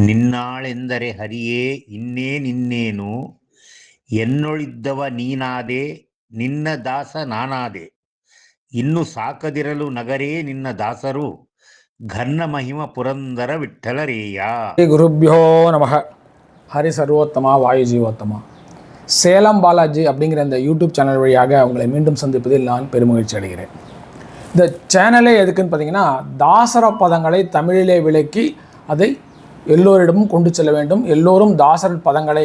ನಿನ್ನಾಳೆಂದರೆ ಹರಿಯೇ ಇನ್ನೇನಿನ್ನೇನು ಎನ್ನೊಳಿದ್ದವ ನೀನಾದೆ ನಿನ್ನ ದಾಸ ನಾನಾದೆ ಇನ್ನು ಸಾಕದಿರಲು ನಗರೇ ನಿನ್ನ ದಾಸರು ಘನ್ನ ಮಹಿಮ ಪುರಂದರ ವಿಠ್ಠಲರೇಯ. ஸ்ரீ குருப்பியோ நமக. ஹரி சர்வோத்தமா வாயு ஜீவோத்தமா. சேலம் பாலாஜி அப்படிங்கிற இந்த யூடியூப் சேனல் வழியாக உங்களை மீண்டும் சந்திப்பதில் நான் பெருமகிழ்ச்சி அடைகிறேன். இந்த சேனலே எதுக்குன்னு பார்த்தீங்கன்னா, தாசர பதங்களை தமிழிலே விளக்கி அதை எல்லோரிடமும் கொண்டு செல்ல வேண்டும், எல்லோரும் தாசர் பதங்களை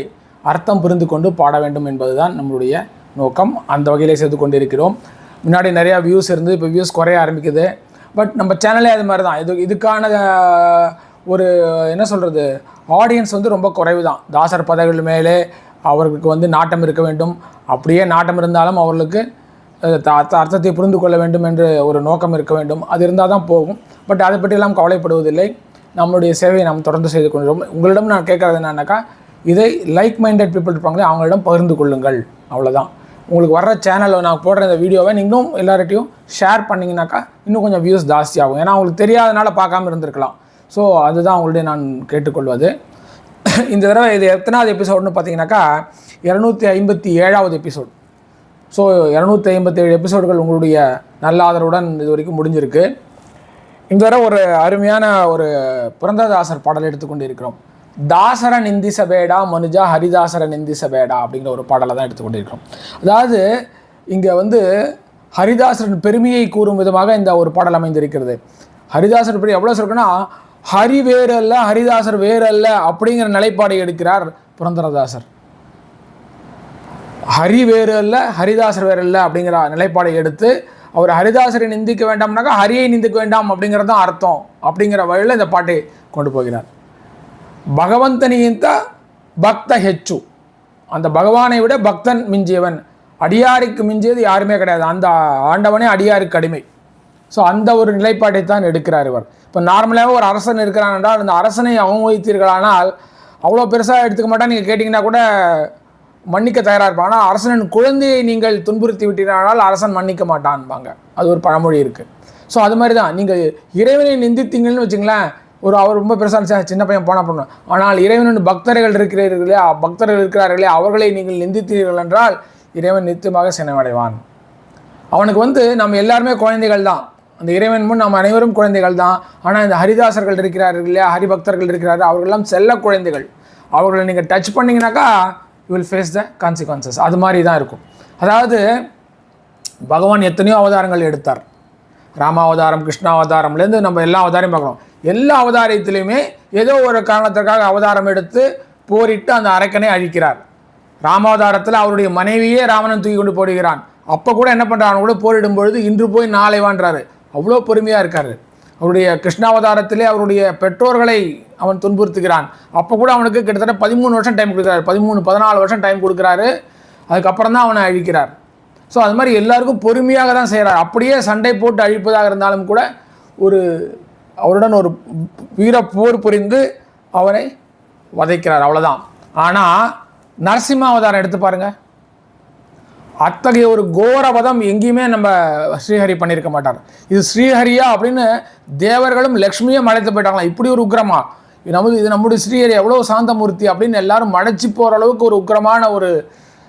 அர்த்தம் புரிந்து கொண்டு பாட வேண்டும் என்பதுதான் நம்மளுடைய நோக்கம். அந்த வகையிலே செய்து கொண்டிருக்கிறோம். முன்னாடி நிறையா வியூஸ் இருந்து இப்போ வியூஸ் குறைய ஆரம்பிக்குது. பட் நம்ம சேனலே அது மாதிரி தான். இதுக்கான ஒரு என்ன சொல்கிறது, ஆடியன்ஸ் ரொம்ப குறைவு தான். தாசர் பதவிகள் மேலே அவர்களுக்கு நாட்டம் இருக்க வேண்டும். அப்படியே நாட்டம் இருந்தாலும் அவர்களுக்கு அர்த்தத்தை புரிந்து கொள்ள வேண்டும் என்று ஒரு நோக்கம் இருக்க வேண்டும். அது இருந்தால் தான் போகும். பட் அதை பற்றியெல்லாம் கவலைப்படுவதில்லை. நம்மளுடைய சேவையை நாம் தொடர்ந்து செய்து கொண்டிருக்கோம். உங்களிடம் நான் கேட்குறது என்னன்னாக்கா, இதை லைக் மைண்டட் பீப்புள் இருப்பாங்களே அவங்களிடம் பகிர்ந்து கொள்ளுங்கள், அவ்வளோதான். உங்களுக்கு வர்ற சேனலில் நான் போடுற இந்த வீடியோவை நீங்களும் எல்லார்ட்டையும் ஷேர் பண்ணிங்கனாக்கா இன்னும் கொஞ்சம் வியூஸ் ஜாஸ்தியாகும். ஏன்னா அவங்களுக்கு தெரியாதனால பார்க்காம இருந்திருக்கலாம். ஸோ அதுதான் உங்கள்கிட்ட நான் கேட்டுக்கொள்வது. இந்த தடவை இது எத்தனாவது எபிசோடுன்னு பார்த்தீங்கன்னாக்கா 257வது எபிசோடு. ஸோ 257 எபிசோடுகள் உங்களுடைய நல்ல ஆதரவுடன் இது வரைக்கும் முடிஞ்சிருக்கு. இந்த தடவை ஒரு அருமையான ஒரு புரந்தரதாசர் பாடல் எடுத்துக்கொண்டு இருக்கிறோம். தாசர நிந்திசபேடா மனுஜா ஹரிதாசர நிந்திசபேடா அப்படிங்கிற ஒரு பாடலை தான் எடுத்துக்கொண்டிருக்கிறோம். அதாவது இங்கே ஹரிதாசரின் பெருமையை கூறும் விதமாக இந்த ஒரு பாடல் அமைந்திருக்கிறது. ஹரிதாசர் பெரிய எவ்வளோ சொல்லுன்னா, ஹரி வேறு அல்ல ஹரிதாசர் வேறு அல்ல அப்படிங்கிற நிலைப்பாடை எடுக்கிறார் புரந்தரதாசர். ஹரி வேறு அல்ல ஹரிதாசர் வேறு அல்ல அப்படிங்கிற நிலைப்பாடை எடுத்து அவர் ஹரிதாசரை நிந்திக்க வேண்டாம்னாக்கா ஹரியை நிந்திக்க வேண்டாம் அப்படிங்கிறது தான் அர்த்தம். அப்படிங்கிற வழியில் இந்த பாட்டை கொண்டு போகிறார். பகவந்தனியிந்த பக்த ஹெச்சு, அந்த பகவானை விட பக்தன் மிஞ்சியவன், அடியாருக்கு மிஞ்சியது யாருமே கிடையாது, அந்த ஆண்டவனே அடியாருக்கு அடிமை. ஸோ அந்த ஒரு நிலைப்பாட்டை தான் எடுக்கிறார் இவர். இப்போ நார்மலாகவே ஒரு அரசன் இருக்கிறான் என்றால் அந்த அரசனை அவமதித்தீர்களானால் அவ்வளோ பெருசாக எடுத்துக்க மாட்டான். நீங்கள் கேட்டிங்கன்னா கூட மன்னிக்க தயாராக இருப்பான். ஆனால் அரசனின் குழந்தையை நீங்கள் துன்புறுத்தி விட்டீர்களானால் அரசன் மன்னிக்க மாட்டான்பாங்க. அது ஒரு பழமொழி இருக்குது. ஸோ அது மாதிரி தான் நீங்கள் இறைவனை நிந்தித்தீங்கன்னு வச்சுங்களேன், அவர் ரொம்ப பெருசாக சின்ன பையன் போனால் பண்ணணும். ஆனால் இறைவனின் பக்தர்கள் இருக்கிறார்களே அவர்களை நீங்கள் நிந்தித்தீர்கள் என்றால் இறைவன் நிச்சயமாக சினமடைவான். அவனுக்கு நம்ம எல்லாருமே குழந்தைகள் தான். அந்த இறைவன் முன் நாம் அனைவரும் குழந்தைகள் தான். ஆனால் இந்த ஹரிதாசர்கள் இருக்கிறார்கள் இல்லையா, ஹரிபக்தர்கள் இருக்கிறார்கள், அவர்களெல்லாம் செல்ல குழந்தைகள். அவர்களை நீங்கள் டச் பண்ணிங்கனாக்கா you will face the consequences. அது மாதிரி தான் இருக்கும். அதாவது பகவான் எத்தனையோ அவதாரங்கள் எடுத்தார். ராமாவதாரம், கிருஷ்ணாவதாரம்லேருந்து நம்ம எல்லா அவதாரையும் பார்க்குறோம். எல்லா அவதாரத்திலையுமே ஏதோ ஒரு காரணத்திற்காக அவதாரம் எடுத்து போரிட்டு அந்த அரக்கனை அழிக்கிறார். ராமாவதாரத்தில் அவருடைய மனைவியே ராவணன் தூக்கி கொண்டு போடுகிறான். அப்போ கூட என்ன பண்ணுறான், கூட போரிடும் பொழுது இன்று போய் நாளை வான்றாரு. அவ்வளோ பொறுமையாக இருக்கார். அவருடைய கிருஷ்ணாவதாரத்திலே அவருடைய பெற்றோர்களை அவன் துன்புறுத்துகிறான். அப்போ கூட அவனுக்கு கிட்டத்தட்ட 13 வருஷம் டைம் கொடுக்குறாரு. 13-14 வருஷம் டைம் கொடுக்குறாரு. அதுக்கப்புறம் தான் அவனை அழிக்கிறார். ஸோ அது மாதிரி எல்லாருக்கும் பொறுமையாக தான் செய்கிறார். அப்படியே சண்டை போட்டு அழிப்பதாக இருந்தாலும் கூட அவருடன் ஒரு வீர போர் புரிந்து அவரை வதைக்கிறார், அவ்வளோதான். ஆனால் நரசிம்மாவதாரம் எடுத்து பாருங்கள். அத்தகைய ஒரு கோரவதம் எங்கேயுமே நம்ம ஸ்ரீஹரி பண்ணியிருக்க மாட்டார். இது ஸ்ரீஹரியா அப்படின்னு தேவர்களும் லக்ஷ்மியும் மழைத்து போயிட்டாங்களா, இப்படி ஒரு உக்ரமா இது நம்முடைய ஸ்ரீஹரி எவ்வளோ சாந்தமூர்த்தி அப்படின்னு எல்லாரும் மழைச்சி போகிற அளவுக்கு ஒரு உக்ரமான ஒரு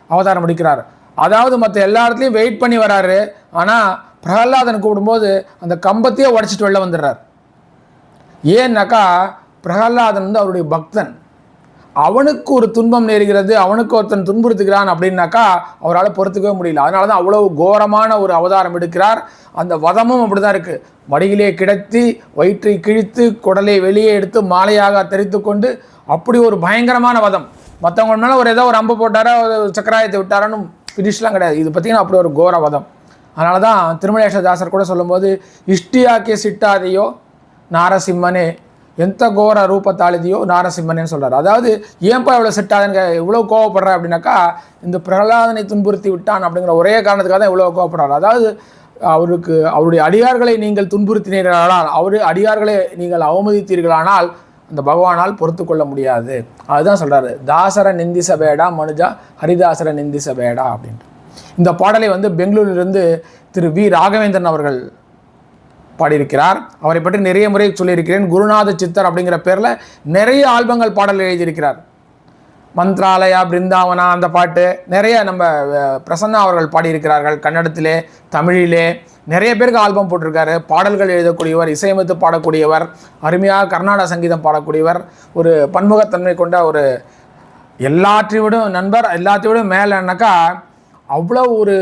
அவதாரம் எடுக்கிறார். அதாவது மற்ற எல்லா இடத்துலையும் வெயிட் பண்ணி வராரு. ஆனால் பிரகலாதன் கூப்பிடும்போது அந்த கம்பத்தையே உடச்சிட்டு வெளில வந்துடுறார். ஏன்னாக்கா பிரகலாதன் அவருடைய பக்தன். அவனுக்கு ஒரு துன்பம் நேருகிறது, அவனுக்கு ஒருத்தன் துன்புறுத்துகிறான் அப்படின்னாக்கா அவரால் பொறுத்துக்கவே முடியல. அதனால தான் அவ்வளோ கோரமான ஒரு அவதாரம் எடுக்கிறார். அந்த வதமும் அப்படி தான் இருக்குது. மடியிலே கிடத்தி வயிற்றை கிழித்து குடலை வெளியே எடுத்து மாலையாக தரித்து கொண்டு அப்படி ஒரு பயங்கரமான வதம். மற்றவங்க மேலே ஏதோ ஒரு அம்பு போட்டாரோ ஒரு சக்கராயத்தை விட்டாரான்னு ஃபினிஷ்லாம் கிடையாது. இது பார்த்திங்கன்னா அப்படி ஒரு கோர வதம். அதனால தான் திருமலேஷதாசர் கூட சொல்லும்போது, இஷ்டியாக்கே சிட்டாதையோ நாரசிம்மனே எந்த கோர ரூபத்தாளிதையோ நாரசிம்மனேன்னு சொல்கிறார். அதாவது ஏன்பா இவ்வளோ சிட்டாதன்னு இவ்வளோ கோவப்படுற அப்படின்னாக்கா, இந்த பிரகலாதனை துன்புறுத்தி விட்டான் அப்படிங்கிற ஒரே காரணத்துக்காக தான் இவ்வளோ கோவப்படுறார். அதாவது அவருடைய அடியார்களை நீங்கள் துன்புறுத்தினீர்களானால், அடியார்களை நீங்கள் அவமதித்தீர்களானால் அந்த பகவானால் பொறுத்து கொள்ள முடியாது. அதுதான் சொல்கிறாரு, தாசர நிந்திசபேடா மனுஜா ஹரிதாசர நிந்திசபேடா அப்படின்ட்டு. இந்த பாடலை பெங்களூரிலிருந்து திரு வி ராகவேந்திரன் அவர்கள் பாடியிருக்கிறார். அவரை பற்றி நிறைய முறை சொல்லியிருக்கிறேன். குருநாத சித்தர் அப்படிங்கிற பேரில் நிறைய ஆல்பங்கள் பாடல் எழுதியிருக்கிறார். மந்த்ராலயா, பிருந்தாவனா, அந்த பாட்டு நிறைய நம்ம பிரசன்னா அவர்கள் பாடியிருக்கிறார்கள். கன்னடத்திலே, தமிழிலே நிறைய பேருக்கு ஆல்பம் போட்டிருக்காரு. பாடல்கள் எழுதக்கூடியவர், இசையமைத்து பாடக்கூடியவர், அருமையாக கர்நாடக சங்கீதம் பாடக்கூடியவர், ஒரு பன்முகத்தன்மை கொண்ட ஒரு எல்லாற்றைவிடும் நண்பர். எல்லாத்தையும் மேலேனாக்கா அவ்வளோ ஒரு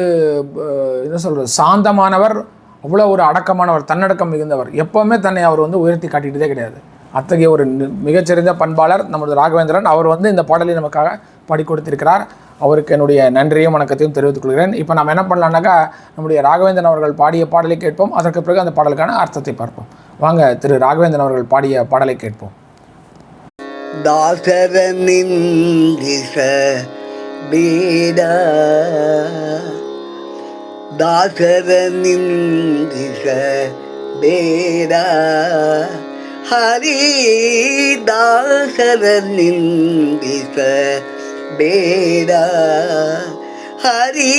என்ன சொல்கிறது, சாந்தமானவர், அவ்வளோ ஒரு அடக்கமானவர், தன்னடக்கம் மிகுந்தவர். எப்போவுமே தன்னை அவர் உயர்த்தி காட்டிகிட்டதே கிடையாது. அத்தகைய ஒரு மிகச்சிறந்த பண்பாளர் நமது ராகவேந்திரன். அவர் இந்த பாடலை நமக்காக பாடி கொடுத்திருக்கிறார். அவருக்கு என்னுடைய நன்றியும் வணக்கத்தையும் தெரிவித்துக் கொள்கிறேன். இப்போ நம்ம என்ன பண்ணலாம்னாக்கா, நம்முடைய ராகவேந்திரன் அவர்கள் பாடிய பாடலை கேட்போம். அதற்கு பிறகு அந்த பாடலுக்கான அர்த்தத்தை பார்ப்போம். வாங்க, திரு ராகவேந்திரன் அவர்கள் பாடிய பாடலை கேட்போம். தாசரனின் திச பீட, தாசரனின் திச பேட, ஹரி தாசரனின் திச பேட, ஹரி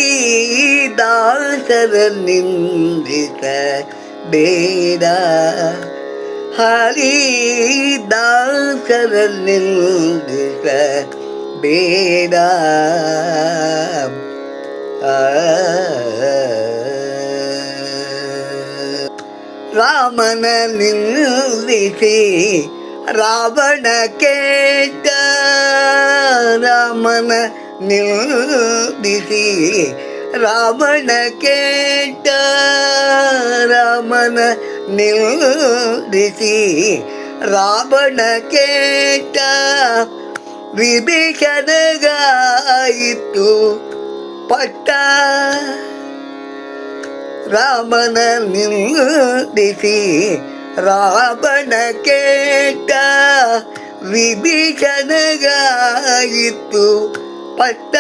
தாசரனின் திச பேட, ஹரி தாசரனின் திச பேட, ರಾಮನ ನಿಲ್ಲಿಸಿ ರಾವಣ ಕೇಟ, ರಾಮನ ನಿಲ್ಲಿಸಿ ರಾವಣ ಕೇಟ, ರಾಮನ ನಿಲ್ಲಿಸಿ ರಾವಣ ಕೇಟ, ವಿಭೀಷಣಗಾಯಿತು ಪಟ್ಟ, ರಾಮನ ನಿಲ್ಲಿಸಿ ರಾವಣ ಕೇಟ, ವಿಭೀಷಣಗಾಯಿತು ಪಟ್ಟ,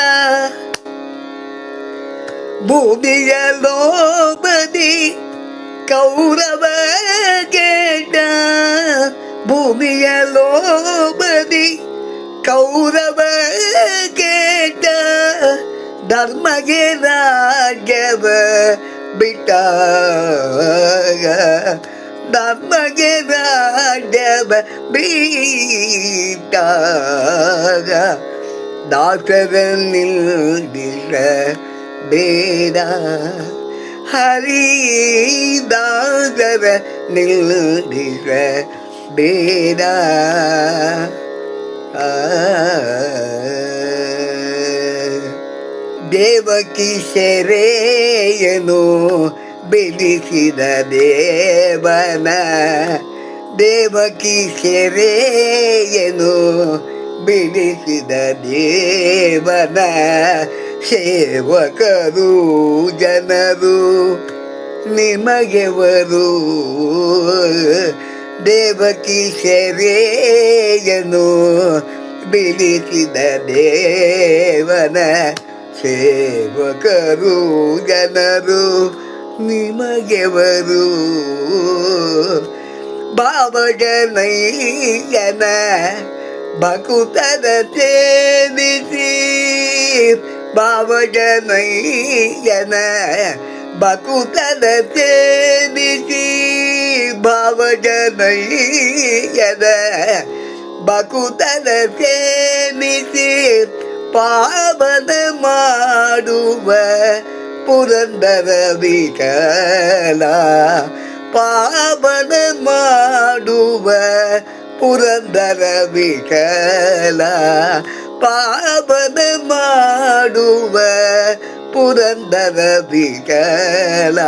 ಭೂಮಿಯ ಲೋಭದಿ ಕೌರವ ಕೇಟ, ಭೂಮಿಯ ಲೋಭದಿ ಕೌರವ ಕೇಟ, ಧರ್ಮಗೆ ರಾಜ್ಯವ ಬಿಟ್ಟ, ಧರ್ಮಗೆ ರಾಜ್ಯವ ಬಿಟ್ಟ, ದಾಸರ ನಿಲ್ಲಿಸ ಬೇಡ, ಹರಿ ದಾಸರ ನಿಲ್ಲಿಸ ಬೇಡ, ದೇವಕಿ ಸೆರೆಯನು ಬಿಡಿಸಿದ ದೇವನ, ದೇವಕಿ ಸೆರೆಯನು ಬಿಡಿಸಿದ ದೇವನ, ಸೇವಕರು ಜನರು ನಿಮಗೆವರು, ದೇವಕಿ ಸೆರೆಯನು ಬಿಡಿಸಿದ ದೇವನ, ಸೇವಕರು ಜನರು ನಿಮಗೆವರು, ಭಾವಜನಯ್ಯನ ಭಕುತರ ಸೇವಿಸಿ, ಭಾವಜನಯ್ಯನ ಭಕುತರ ಸೇವಿಸಿ, ಭಾವಜನಯ್ಯನ ಭಕುತರ ಸೇವಿಸಿ, ಪಾವನ ಮಾಡುವ ಪುರಂದರ ವಿಠಲ, ಪಾವನ ಮಾಡುವ ಪುರಂದರ ವಿಠಲ, ಪಾವನ ಮಾಡುವ ಪುರಂದರ ವಿಠಲ,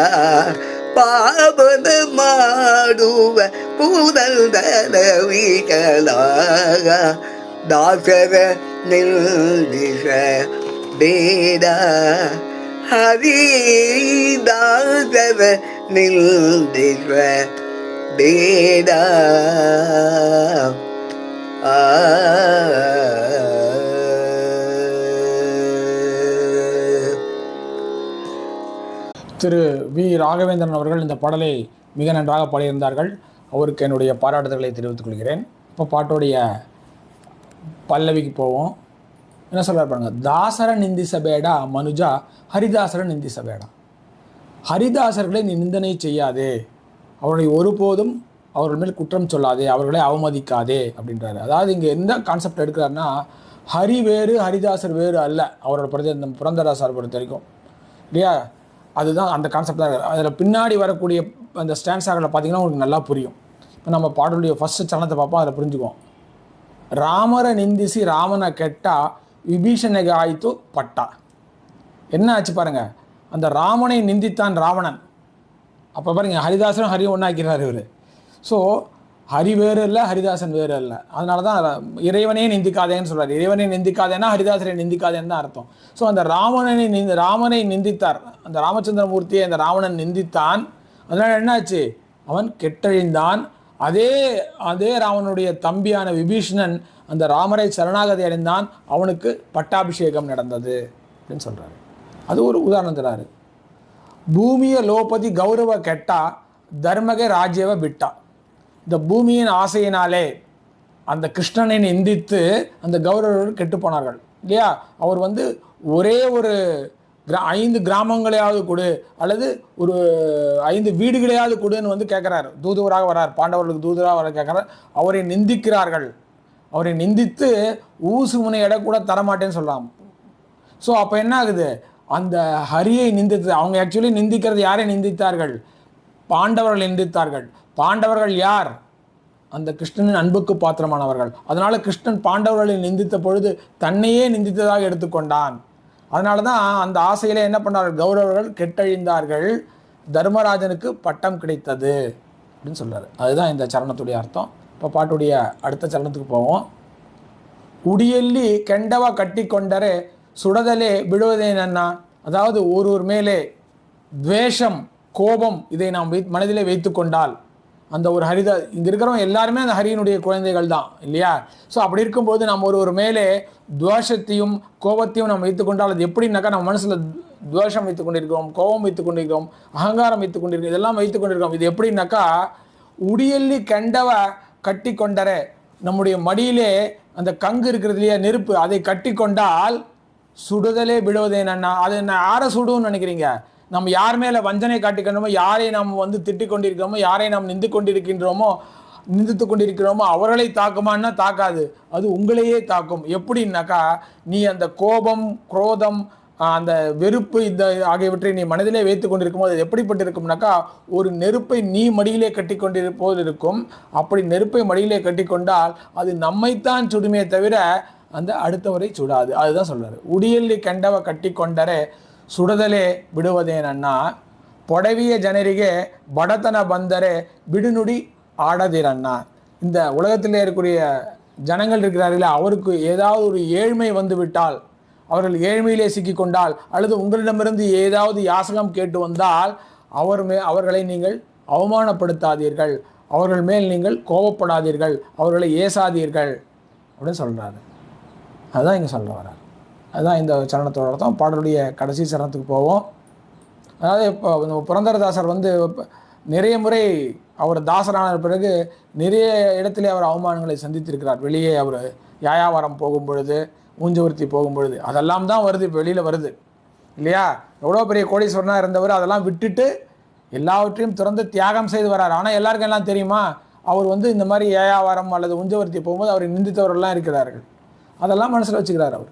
ಪಾವನ ಮಾಡುವ ಪುರಂದರ ವಿಠಲ, ದಾಸರ ನಿಲ್ಲಿಸ ಬೇಡ, ಹರಿ ದಾಸರ ನಿಲ್ಲಿಸ ಬೇಡ, திரு வி. ராகவேந்திரன் அவர்கள் இந்த பாடலை மிக நன்றாக பாடியிருந்தார்கள். அவருக்கு என்னுடைய பாராட்டுதல்களை தெரிவித்துக் கொள்கிறேன். இப்போ பாட்டோடைய பல்லவிக்கு போவோம். என்ன சொல்கிறார் பாருங்க, தாசர நிந்திசபேடா மனுஜா ஹரிதாசர நிந்திசபேடா, ஹரிதாசர்களை நீ நிந்தனை செய்யாதே அவர்களை ஒருபோதும் அவர்கள் மேல் குற்றம் சொல்லாதே, அவர்களை அவமதிக்காதே அப்படின்றாரு. அதாவது இங்கே எந்த கான்செப்ட் எடுக்கிறாருன்னா, ஹரி வேறு ஹரிதாசர் வேறு அல்ல. அவரோட இந்த புரந்தரதாசர் பொறுத்த வரைக்கும் இல்லையா, அதுதான் அந்த கான்செப்ட் தான். அதில் பின்னாடி வரக்கூடிய அந்த ஸ்டான்ஸாக்களை பார்த்தீங்கன்னா உங்களுக்கு நல்லா புரியும். இப்போ நம்ம பாடலுடைய ஃபஸ்ட்டு சரணத்தை பார்ப்போம், அதில் புரிஞ்சுக்குவோம். ராமரை நிந்திசி ராமனை கெட்டா விபீஷணக ஆயித்து பட்டா. என்ன ஆச்சு பாருங்கள், அந்த ராமனை நிந்தித்தான் ராவணன். அப்போ பாருங்கள், ஹரிதாசனும் ஹரியும் ஒன்றாக்கிறார் இவர். ஸோ ஹரி வேறு இல்லை, ஹரிதாசன் வேறு இல்லை. அதனால தான் இறைவனே நிந்திக்காதேன்னு சொல்கிறார். இறைவனை நிந்திக்காதேன்னா ஹரிதாசரை நிந்திக்காதேன்னு தான் அர்த்தம். ஸோ அந்த ராமனை நிந்தித்தார், அந்த ராமச்சந்திரமூர்த்தியை அந்த ராவணன் நிந்தித்தான். அதனால் என்னாச்சு, அவன் கெட்டழிந்தான். அதே ராவனுடைய தம்பியான விபீஷணன் அந்த ராமரை சரணாகதி அடைந்தான், அவனுக்கு பட்டாபிஷேகம் நடந்தது அப்படின்னு சொல்கிறாரு. அது ஒரு உதாரணம் தராரு. பூமியை லோபதி கௌரவ கெட்டா தர்மகை ராஜ்யவ பிட்டா. இந்த பூமியின் ஆசையினாலே அந்த கிருஷ்ணனை நிந்தித்து அந்த கௌரவர்கள் கெட்டு போனார்கள் இல்லையா. அவர் ஒரே ஒரு 5 கிராமங்களையாவது கொடு, அல்லது ஒரு 5 வீடுகளையாவது கொடுன்னு கேட்குறாரு. தூதுவராக வரார், பாண்டவர்களுக்கு தூதுவராக வர கேட்குறார். அவரை நிந்திக்கிறார்கள். அவரை நிந்தித்து ஊசு முனை எடை கூட தரமாட்டேன்னு சொல்லலாம். ஸோ அப்போ என்ன ஆகுது, அந்த ஹரியை நிந்தித்து, அவங்க ஆக்சுவலி நிந்திக்கிறது யாரை நிந்தித்தார்கள், பாண்டவர்கள் நிந்தித்தார்கள். பாண்டவர்கள் யார், அந்த கிருஷ்ணனின் அன்புக்கு பாத்திரமானவர்கள். அதனால கிருஷ்ணன் பாண்டவர்களை நிந்தித்த பொழுது தன்னையே நிந்தித்ததாக எடுத்துக்கொண்டான். அதனால தான் அந்த ஆசையில் என்ன பண்ணார்கள், கௌரவர்கள் கெட்டழிந்தார்கள், தர்மராஜனுக்கு பட்டம் கிடைத்தது அப்படின்னு சொல்கிறார். அதுதான் இந்த சரணத்துடைய அர்த்தம். இப்போ பாட்டுடைய அடுத்த சரணத்துக்கு போவோம். உடியல்லி கெண்டவா கட்டி கொண்டரே சுடதலே விடுவதேனன்னா. அதாவது ஒருவர் மேலே துவேஷம், கோபம் இதை நாம் மனதிலே வைத்து கொண்டால், அந்த ஒரு இங்கே இருக்கிறவங்க எல்லாருமே அந்த ஹரியினுடைய குழந்தைகள் தான் இல்லையா. ஸோ அப்படி இருக்கும்போது நம்ம ஒரு மேலே துவேஷத்தையும் கோபத்தையும் நம்ம வைத்துக்கொண்டால், அது எப்படின்னாக்கா நம்ம மனசில் துவேஷம் வைத்து கொண்டிருக்கிறோம், கோபம் வைத்து கொண்டிருக்கிறோம், அகங்காரம் வைத்து கொண்டிருக்கிறோம், இதெல்லாம் வைத்து கொண்டிருக்கிறோம். இது எப்படின்னாக்கா, உடியல்லி கெண்டவ கட்டி கொண்டரே, நம்முடைய மடியிலே அந்த கங்கு இருக்கிறது இல்லையா, நெருப்பு, அதை கட்டி கொண்டால் சுடுதலே விடுவதேனன்னா. அது யாரை சுடுன்னு நினைக்கிறீங்க, நம்ம யார் மேலே வஞ்சனை காட்டிக்கணுமோ, யாரை நாம் திட்டிக் கொண்டிருக்கிறோமோ, யாரை நாம் நிந்தித்து கொண்டிருக்கிறோமோ அவர்களை தாக்குமான்னா தாக்காது, அது உங்களையே தாக்கும். எப்படின்னாக்கா, நீ அந்த கோபம், குரோதம், அந்த வெறுப்பு இந்த ஆகியவற்றை நீ மனதிலே வைத்து கொண்டிருக்கும் போது அது எப்படிப்பட்டிருக்கும்னாக்கா, ஒரு நெருப்பை நீ மடியிலே கட்டி கொண்டிருப்போது இருக்கும். அப்படி நெருப்பை மடியிலே கட்டி கொண்டால் அது நம்மைத்தான் சுடுமே தவிர அந்த அடுத்தவரை சுடாது. அதுதான் சொல்றாரு. உடியல்லி கெண்டவ கட்டி கொண்டரே ಸುಡದಲೇ ಬಿಡುವುದೇನನ್ನ பொடவிய ஜனரிகே படத்தன பந்தரே விடுநுடி ஆடதிரண்ண. இந்த உலகத்திலே இருக்கக்கூடிய ஜனங்கள் இருக்கிறார்களே, அவருக்கு ஏதாவது ஒரு ஏழ்மை வந்துவிட்டால், அவர்கள் ஏழ்மையிலே சிக்கிக்கொண்டால், அல்லது உங்களிடமிருந்து ஏதாவது யாசகம் கேட்டு வந்தால் அவர்களை நீங்கள் அவமானப்படுத்தாதீர்கள், அவர்கள் மேல் நீங்கள் கோபப்படாதீர்கள், அவர்களை ஏசாதீர்கள் அப்படின்னு சொல்கிறாரு. அதுதான் இங்கே சொல்ல வர்றார். அதுதான் இந்த சரணத்தோட அர்த்தம். பாடலுடைய கடைசி சரணத்துக்கு போவோம். அதாவது இப்போ புரந்தரதாசர் நிறைய முறை அவர் தாசரான பிறகு நிறைய இடத்திலே அவர் அவமானங்களை சந்தித்திருக்கிறார். வெளியே அவர் யாயாவரம் போகும் பொழுது, ஊஞ்சவர்த்தி போகும் பொழுது, அதெல்லாம் தான் வருது, இப்போ வெளியில் வருது இல்லையா. எவ்வளோ பெரிய கோடீஸ்வரனாக இருந்தவர் அதெல்லாம் விட்டுட்டு எல்லாவற்றையும் திறந்து தியாகம் செய்து வர்றார். ஆனால் எல்லாருக்கும் எல்லாம் தெரியுமா, அவர் இந்த மாதிரி ஏயாவாரம் அல்லது உஞ்சவர்த்தி போகும்போது அவரை நிந்தித்தவர்கள்லாம் இருக்கிறார்கள். அதெல்லாம் மனசில் வச்சுக்கிறார் அவர்.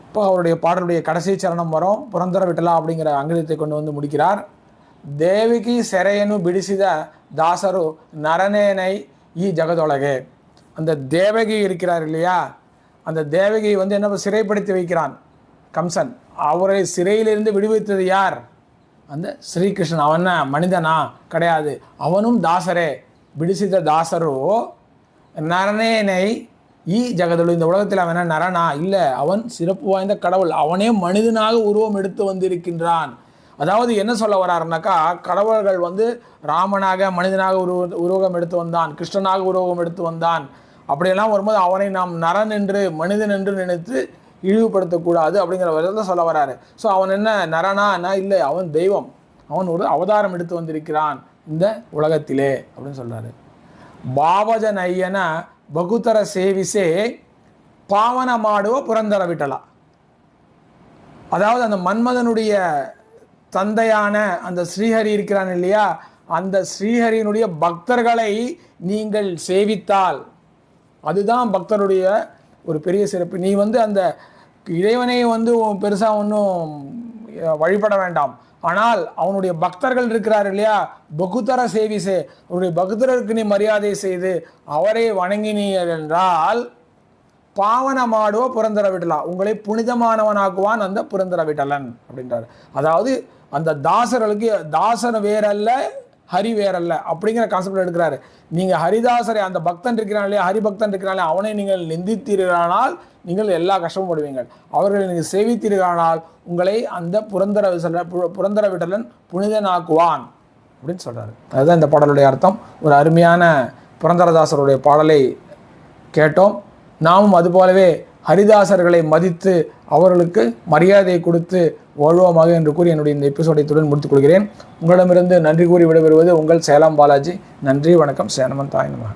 இப்போ அவருடைய பாடலுடைய கடைசி சரணம் வரும். புரந்தர விட்டலா அப்படிங்கிற அங்கீதத்தை கொண்டு முடிக்கிறார். தேவிகி செரையனு பிடிசித தாசரு நரனேனை ஈ ஜகதொலகே. அந்த தேவகி இருக்கிறார் இல்லையா, அந்த தேவகி என்ன சிறைப்படுத்தி வைக்கிறான் கம்சன். அவரை சிறையிலிருந்து விடுவித்தது யார், அந்த ஸ்ரீகிருஷ்ணன். அவன் மனிதனா கிடையாது, அவனும் தாசரே. பிடிசித தாசரோ நரனேனை ஈ ஜகதொழு. இந்த உலகத்தில் அவன் நரனா இல்லை, அவன் சிறப்பு வாய்ந்த கடவுள். அவனே மனிதனாக உருவம் எடுத்து வந்திருக்கின்றான். அதாவது என்ன சொல்ல வர்றாருனாக்கா, கடவுள்கள் ராமனாக மனிதனாக உருவகம் எடுத்து வந்தான், கிருஷ்ணனாக உருவகம் எடுத்து வந்தான். அப்படியெல்லாம் வரும்போது அவனை நாம் நரன் என்று மனிதன் என்று நினைத்து இழிவுபடுத்தக்கூடாது அப்படிங்கிற விதத்தை சொல்ல வர்றாரு. ஸோ அவன் என்ன நரனா இல்லை, அவன் தெய்வம், அவன் ஒரு அவதாரம் எடுத்து வந்திருக்கிறான் இந்த உலகத்திலே அப்படின்னு சொல்கிறாரு. பாவஜன் ஐயன பகுத்தர சேவிசே பாவன மாடுவ புரந்தர விட்டலா. அதாவது அந்த மன்மதனுடைய தந்தையான அந்த ஸ்ரீஹரி இருக்கிறான் இல்லையா, அந்த ஸ்ரீஹரியினுடைய பக்தர்களை நீங்கள் சேவித்தால் அதுதான் பக்தருடைய ஒரு பெரிய சிறப்பு. நீ அந்த இறைவனை பெருசாக ஒன்றும் வழிபட வேண்டாம், ஆனால் அவனுடைய பக்தர்கள் இருக்கிறார் இல்லையா, பகுத்தர சேவிசே, அவருடைய பக்தருக்கு நீ மரியாதை செய்து அவரை வணங்கினீர் என்றால் பாவனமாடுவ புரந்தர விட்டலா, உங்களை புனிதமானவனாக்குவான் அந்த புரந்தர விட்டலன் அப்படின்றார். அதாவது அந்த தாசர்களுக்கு தாசன் வேறல்ல ஹரி வேறல்ல அப்படிங்கிற கான்செப்ட் எடுக்கிறாரு. நீங்கள் ஹரிதாசரை, அந்த பக்தன் இருக்கிறாங்களே, ஹரிபக்தன் இருக்கிறாங்களே, அவனை நீங்கள் நிந்தித்தீர்களானால் நீங்கள் எல்லா கஷ்டமும் படுவீங்கள். அவர்களை நீங்கள் சேவித்தீர்களானால் உங்களை அந்த புரந்தர விட்டலன் புனிதனாக்குவான் அப்படின்னு சொல்கிறாரு. அதுதான் இந்த பாடலுடைய அர்த்தம். ஒரு அருமையான புரந்தரதாசருடைய பாடலை கேட்டோம். நாமும் அதுபோலவே ஹரிதாசர்களை மதித்து அவர்களுக்கு மரியாதை கொடுத்து வாழ்வோமாக என்று கூறி என்னுடைய இந்த எபிசோடை இத்துடன் முடித்துக் கொள்கிறேன். உங்களிடமிருந்து நன்றி கூறி விடைபெறுவது உங்கள் சேலம் பாலாஜி. நன்றி, வணக்கம். சேனமன் தாய் நமக.